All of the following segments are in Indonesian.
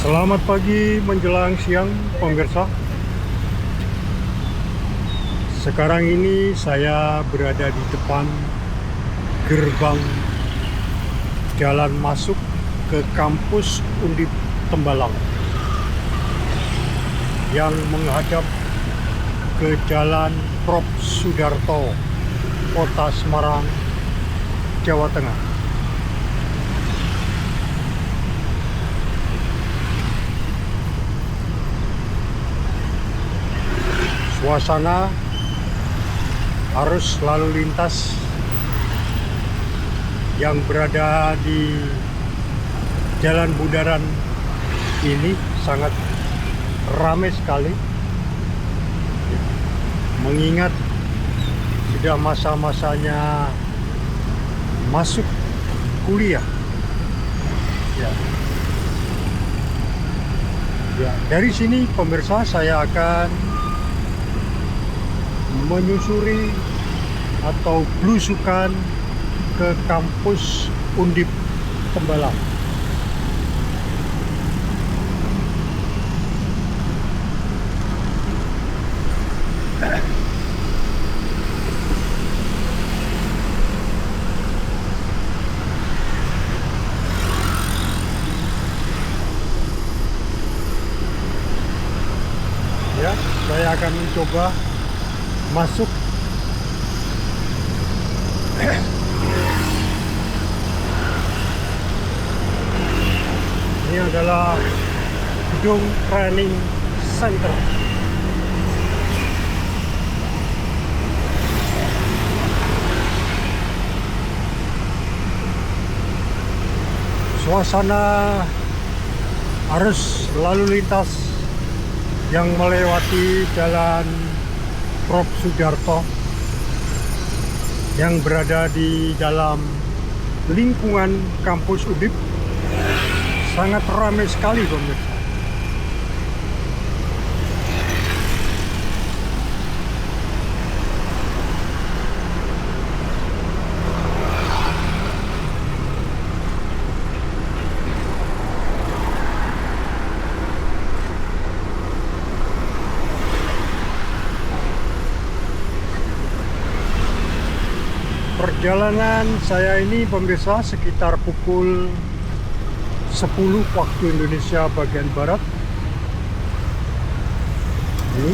Selamat pagi menjelang siang pemirsa. Sekarang ini saya berada di depan gerbang jalan masuk ke kampus Undip Tembalang yang menghadap ke Jalan Prof. Sudarto, Kota Semarang, Jawa Tengah. Suasana arus lalu lintas yang berada di Jalan Bundaran ini sangat ramai sekali, mengingat sudah masa-masanya masuk kuliah. Dari sini pemirsa, saya akan menyusuri atau belusukan ke kampus Undip Tembalang. Ya, saya akan mencoba masuk. Ini adalah gedung training center. Suasana arus lalu lintas yang melewati Jalan Prof. Sudarto yang berada di dalam lingkungan kampus Undip sangat ramai sekali pemirsa. Perjalanan saya ini pemirsa sekitar pukul 10 waktu Indonesia bagian Barat. Ini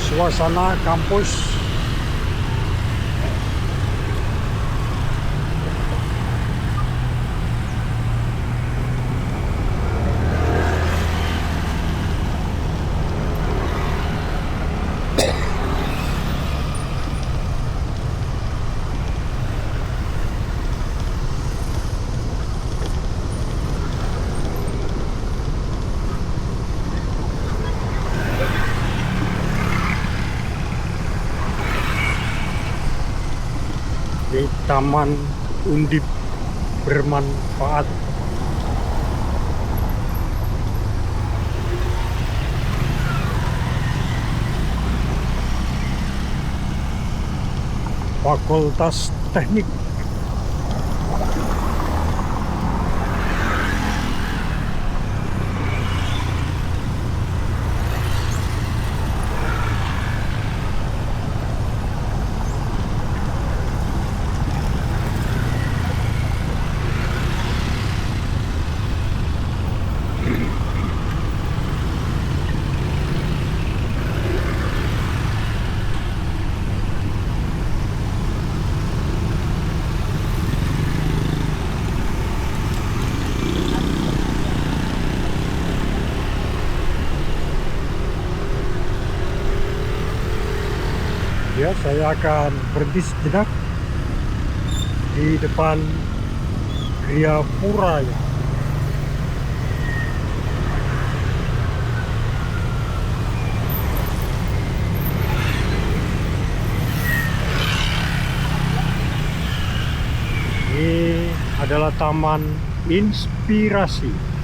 suasana kampus di Taman Undip Bermanfaat. Fakultas Teknik. Ya, saya akan berhenti sejenak di depan Gria Pura ya. Ini adalah Taman Inspirasi.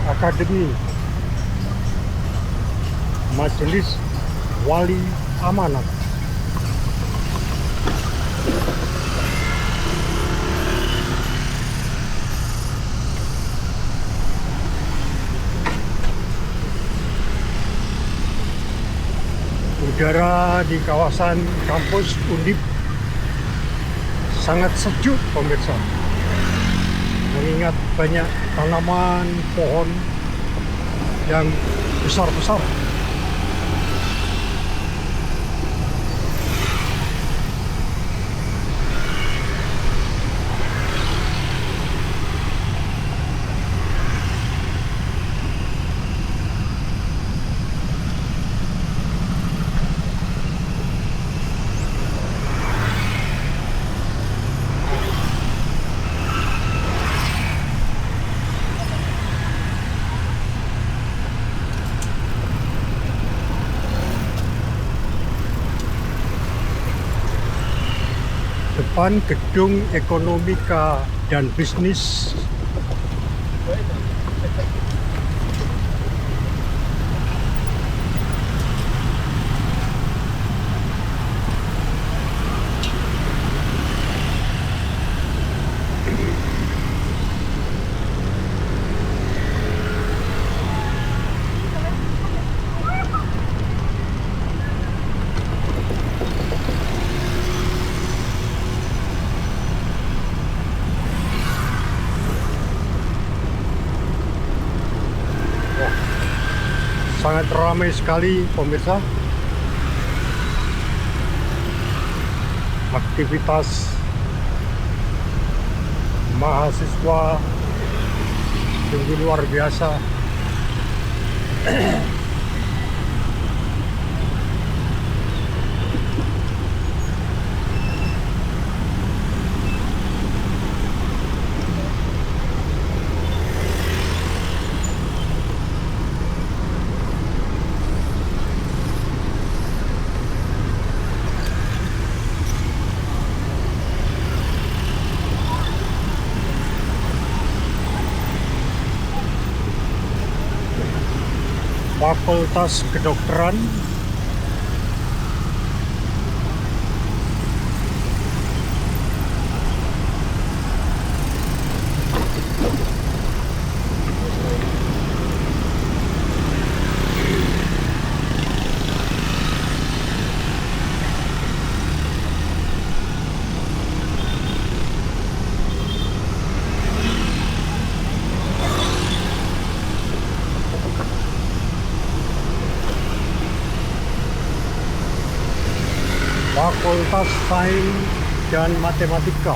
Akademi Majelis Wali Amanat. Udara di kawasan kampus Undip sangat sejuk, pemirsa. Mengingat banyak tanaman pohon yang besar-besar. Depan gedung Ekonomika dan Bisnis sangat ramai sekali, pemirsa. Aktivitas mahasiswa sungguh luar biasa. Fakultas Kedokteran, Fakultas Sains dan Matematika,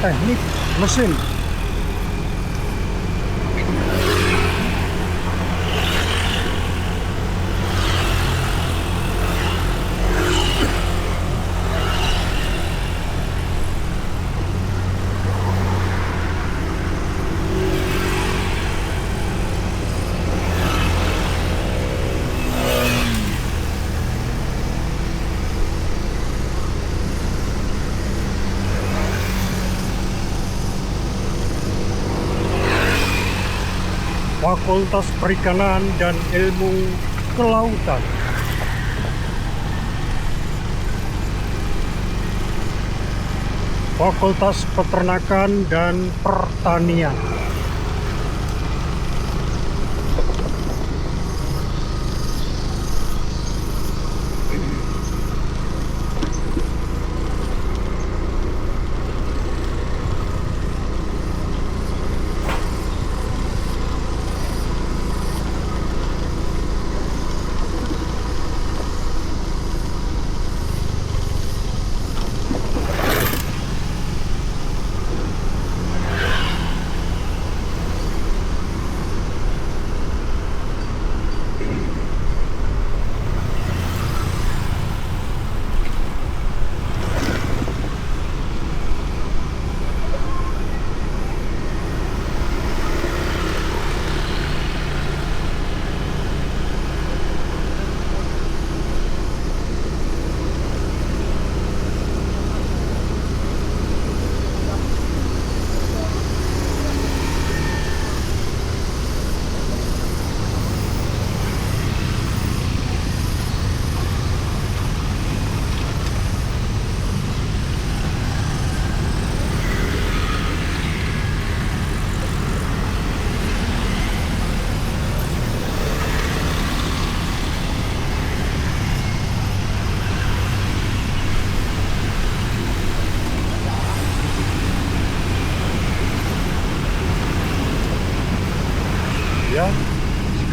Teknik Mesin, Fakultas Perikanan dan Ilmu Kelautan, Fakultas Peternakan dan Pertanian,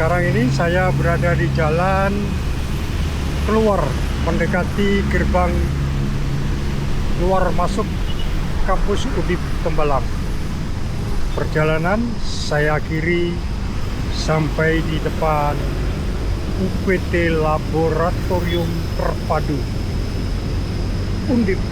Sekarang ini saya berada di jalan keluar mendekati gerbang keluar masuk kampus Undip Tembalang. Perjalanan saya akhiri sampai di depan UPT Laboratorium Terpadu Undip